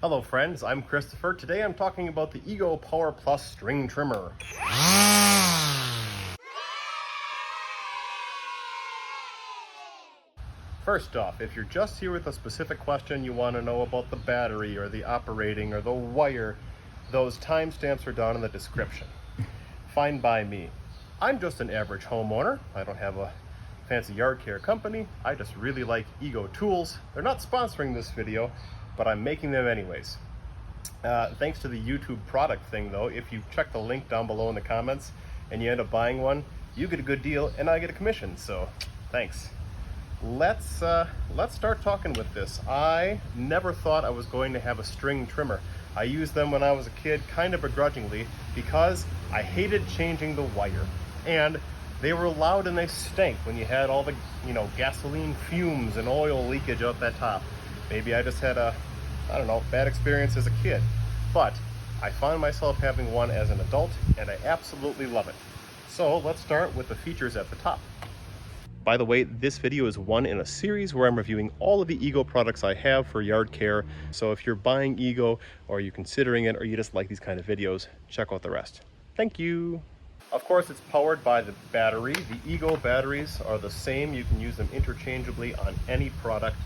Hello friends, I'm Christopher. Today I'm talking about the Ego Power Plus string trimmer. First off, if you're just here with a specific question, you want to know about the battery or the operating or the wire, those timestamps are down in the description. Fine by me. I'm just an average homeowner. I don't have a fancy yard care company. I just really like Ego tools. They're not sponsoring this video, but I'm making them anyways. Thanks to the YouTube product thing though, if you check the link down below in the comments and you end up buying one, you get a good deal and I get a commission, so thanks. Let's start talking with this. I never thought I was going to have a string trimmer. I used them when I was a kid, kind of begrudgingly, because I hated changing the wire. And they were loud and they stank when you had all the, gasoline fumes and oil leakage out that top. Maybe I just had a, bad experience as a kid. But I found myself having one as an adult and I absolutely love it. So let's start with the features at the top. By the way, this video is one in a series where I'm reviewing all of the Ego products I have for yard care. So if you're buying Ego or you're considering it or you just like these kind of videos, check out the rest. Thank you. Of course, it's powered by the battery. The Ego batteries are the same. You can use them interchangeably on any product.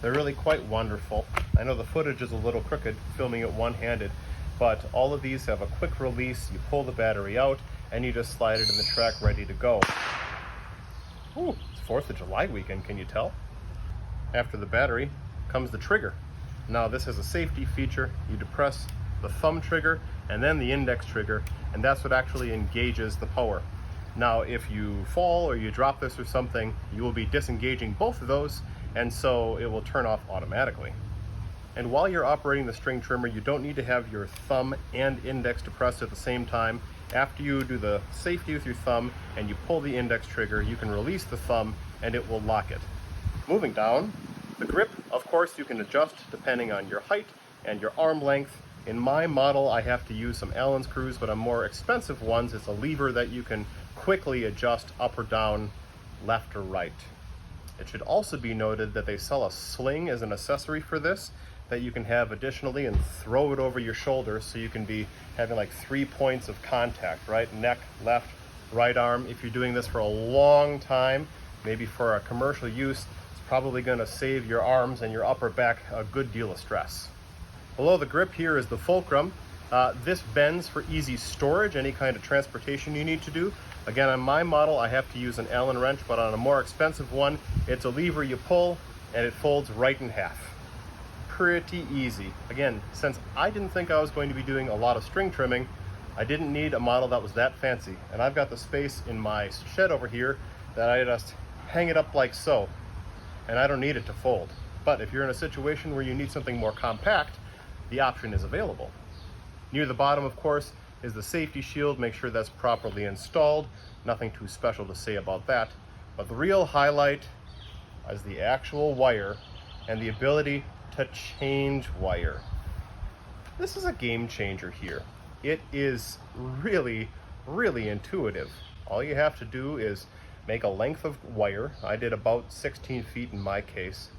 They're really quite wonderful. I know the footage is a little crooked filming it one-handed, but all of these have a quick release. You pull the battery out and you just slide it in the track ready to go. Ooh, it's 4th of July weekend, can you tell? After the battery comes the trigger. Now this has a safety feature. You depress the thumb trigger and then the index trigger, and that's what actually engages the power. Now if you fall or you drop this or something, you will be disengaging both of those, and so it will turn off automatically. And while you're operating the string trimmer, you don't need to have your thumb and index depressed at the same time. After you do the safety with your thumb and you pull the index trigger, you can release the thumb and it will lock it. Moving down, the grip, of course, you can adjust depending on your height and your arm length. In my model, I have to use some Allen screws, but on more expensive ones, it's a lever that you can quickly adjust up or down, left or right. It should also be noted that they sell a sling as an accessory for this that you can have additionally and throw it over your shoulder, so you can be having like 3 points of contact, right? Neck, left, right arm. If you're doing this for a long time, maybe for a commercial use, it's probably going to save your arms and your upper back a good deal of stress. Below the grip here is the fulcrum. This bends for easy storage, any kind of transportation you need to do. Again, on my model, I have to use an Allen wrench, but on a more expensive one, it's a lever you pull and it folds right in half. Pretty easy. Again, since I didn't think I was going to be doing a lot of string trimming, I didn't need a model that was that fancy. And I've got the space in my shed over here that I just hang it up like so, and I don't need it to fold. But if you're in a situation where you need something more compact, the option is available. Near the bottom, of course, is the safety shield. Make sure that's properly installed. Nothing too special to say about that. But the real highlight is the actual wire and the ability to change wire. This is a game changer here. It is really, really intuitive. All you have to do is make a length of wire. I did about 16 feet in my case.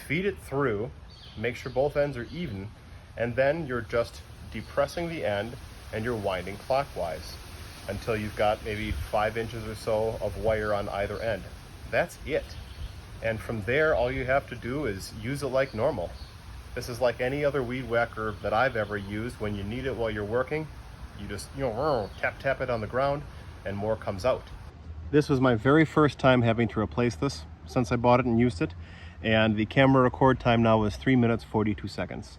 Feed it through, make sure both ends are even, and then you're just depressing the end and you're winding clockwise until you've got maybe 5 inches or so of wire on either end. That's it. And from there, all you have to do is use it like normal. This is like any other weed whacker that I've ever used. When you need it while you're working, you just tap it on the ground and more comes out. This was my very first time having to replace this since I bought it and used it. And the camera record time now is 3 minutes, 42 seconds.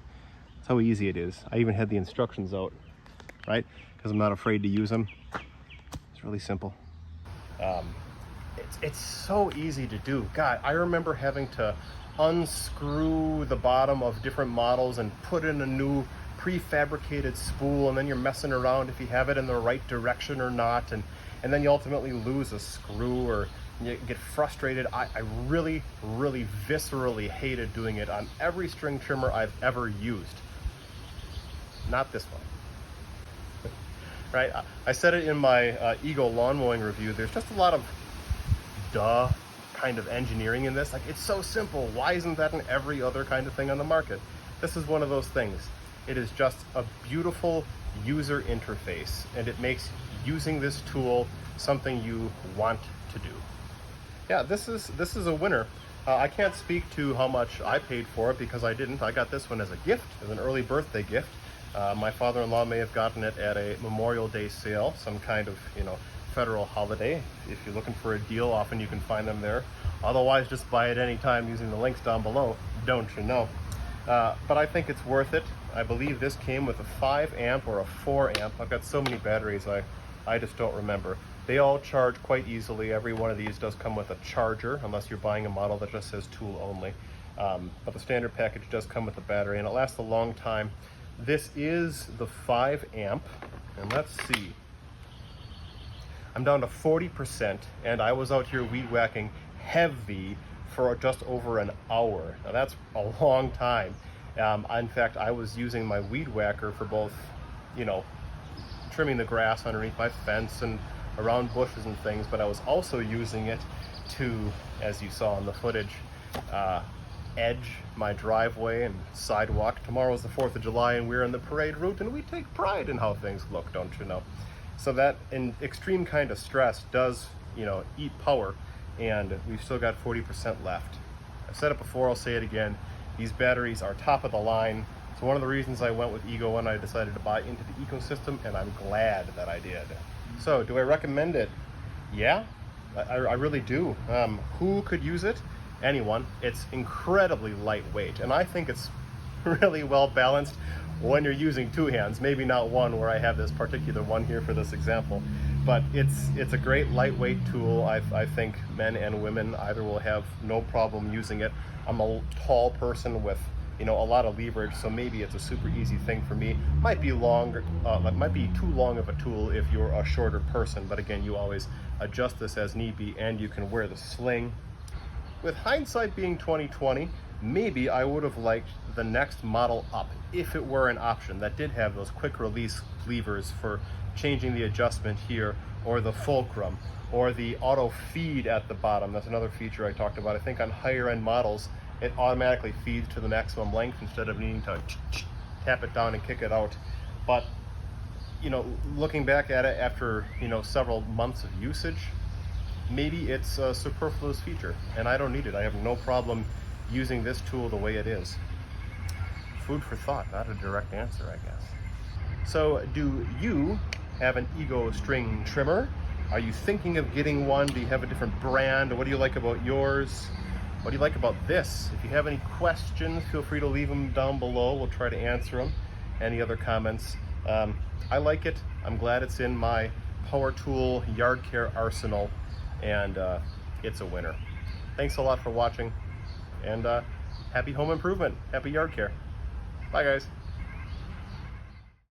That's how easy it is. I even had the instructions out, right? Because I'm not afraid to use them. It's really simple. It's so easy to do. God, I remember having to unscrew the bottom of different models and put in a new prefabricated spool, and then you're messing around if you have it in the right direction or not, and then you ultimately lose a screw or you get frustrated. I really, really viscerally hated doing it on every string trimmer I've ever used. Not this one. Right? I said it in my Ego lawn mowing review. There's just a lot of kind of engineering in this. Like, it's so simple. Why isn't that in every other kind of thing on the market? This is one of those things. It is just a beautiful user interface, and it makes using this tool something you want to do. Yeah, this is a winner. I can't speak to how much I paid for it because I didn't. I got this one as a gift, as an early birthday gift. My father-in-law may have gotten it at a Memorial Day sale, some kind of, federal holiday. If you're looking for a deal, often you can find them there. Otherwise, just buy it anytime using the links down below, don't you know? But I think it's worth it. I believe this came with a 5 amp or a 4 amp. I've got so many batteries, I just don't remember. They all charge quite easily. Every one of these does come with a charger, unless you're buying a model that just says tool only. But the standard package does come with a battery, and it lasts a long time. This is the 5 amp, and let's see. I'm down to 40%, and I was out here weed whacking heavy for just over an hour. Now that's a long time. In fact, I was using my weed whacker for both, trimming the grass underneath my fence and around bushes and things, but I was also using it to, as you saw in the footage, edge my driveway and sidewalk. Tomorrow's the 4th of July and we're in the parade route, and we take pride in how things look, don't you know? So that in extreme kind of stress does, eat power, and we've still got 40% left. I've said it before, I'll say it again. These batteries are top of the line. It's one of the reasons I went with Ego when I decided to buy into the ecosystem, and I'm glad that I did. So, do I recommend it? Yeah, I really do. Who could use it? Anyone. It's incredibly lightweight, and I think it's really well balanced when you're using 2 hands. Maybe not one, where I have this particular one here for this example, but it's a great lightweight tool. I think men and women either will have no problem using it. I'm a tall person with a lot of leverage, so maybe it's a super easy thing for me. Might be might be too long of a tool if you're a shorter person, but again, you always adjust this as need be, and you can wear the sling. With hindsight being 2020, maybe I would have liked the next model up if it were an option that did have those quick release levers for changing the adjustment here, or the fulcrum, or the auto feed at the bottom. That's another feature I talked about. I think on higher end models, it automatically feeds to the maximum length instead of needing to tap it down and kick it out. But looking back at it after several months of usage, maybe it's a superfluous feature and I don't need it. I have no problem using this tool the way it is. Food for thought, not a direct answer, I guess. So, do you have an Ego string trimmer? Are you thinking of getting one? Do you have a different brand? What do you like about yours? What do you like about this? If you have any questions, feel free to leave them down below. We'll try to answer them. Any other comments? I like it. I'm glad it's in my power tool yard care arsenal, and it's a winner. Thanks a lot for watching, and happy home improvement. Happy yard care. Bye, guys.